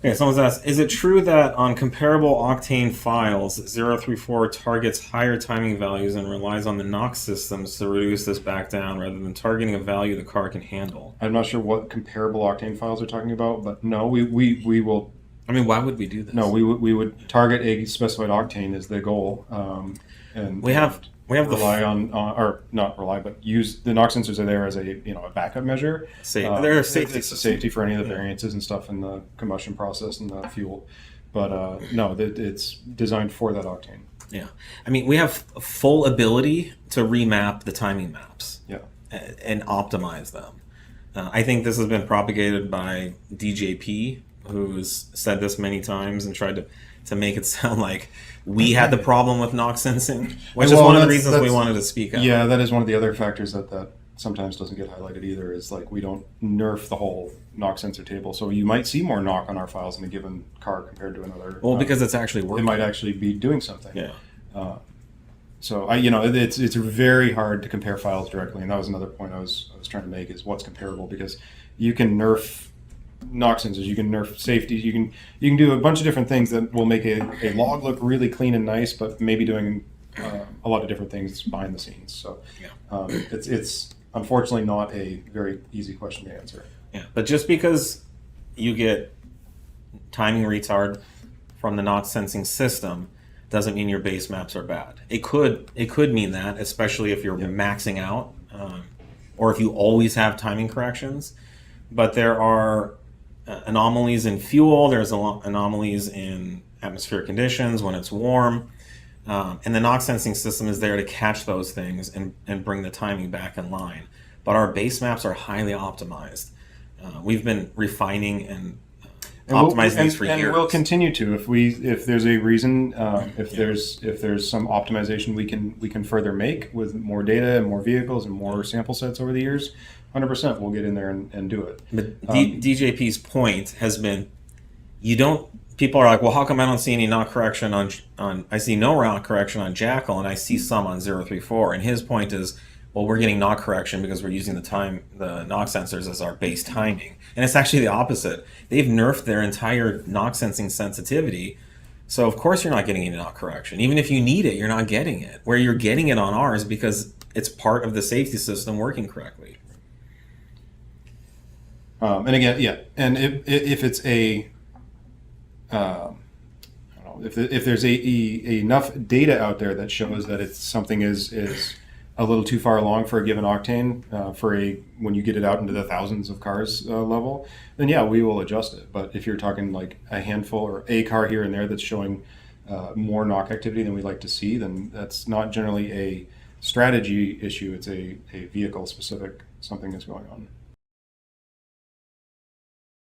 Okay, someone's asked, is it true that on comparable octane files, 034 targets higher timing values and relies on the NOx systems to reduce this back down rather than targeting a value the car can handle? I'm not sure what comparable octane files are talking about, but no, we will. I mean, why would we do this? No, we would target a specified octane as the goal, and we have rely or not rely, but use the NOx sensors are there as a a backup measure. They're a safety It's a safety for any of the variances and stuff in the combustion process and the fuel, but no, it's designed for that octane. Yeah, I mean, we have full ability to remap the timing maps. Yeah, and optimize them. I think this has been propagated by DJP, who's said this many times and tried to make it sound like we had the problem with NOx sensing, which is one of the reasons we wanted to speak out. Yeah, that is one of the other factors that sometimes doesn't get highlighted either, is like we don't nerf the whole NOx sensor table. So you might see more NOx on our files in a given car compared to another. Well, because it's actually working. It might actually be doing something. Yeah. So it's very hard to compare files directly, and that was another point I was trying to make, is what's comparable, because you can nerf NOx sensors, you can nerf safety, you can do a bunch of different things that will make a log look really clean and nice, but maybe doing a lot of different things behind the scenes. So it's unfortunately not a very easy question to answer. Yeah, but just because you get timing retard from the NOx sensing system doesn't mean your base maps are bad. It could mean that, especially if you're maxing out, or if you always have timing corrections. But there are anomalies in fuel. There's anomalies in atmospheric conditions when it's warm, and the NOx sensing system is there to catch those things and bring the timing back in line. But our base maps are highly optimized. We've been refining and optimizing these for years. And we'll continue to, if there's a reason, if there's some optimization we can further make with more data and more vehicles and more sample sets over the years. 100% we'll get in there and do it. But DJP's point has been, people are like, well, how come I don't see any NOx correction on I see no NOx correction on Jackal and I see some on 034, and his point is, well, we're getting NOx correction because we're using the NOx sensors as our base timing. And it's actually the opposite. They've nerfed their entire NOx sensing sensitivity. So of course you're not getting any NOx correction. Even if you need it, you're not getting it. Where you're getting it on ours because it's part of the safety system working correctly. And again, yeah, and if it's a I don't know, if there's enough data out there that shows that it's something is a little too far along for a given octane, when you get it out into the thousands of cars level, then yeah, we will adjust it. But if you're talking like a handful or a car here and there that's showing more NOx activity than we like to see, then that's not generally a strategy issue. It's a vehicle specific something that's going on.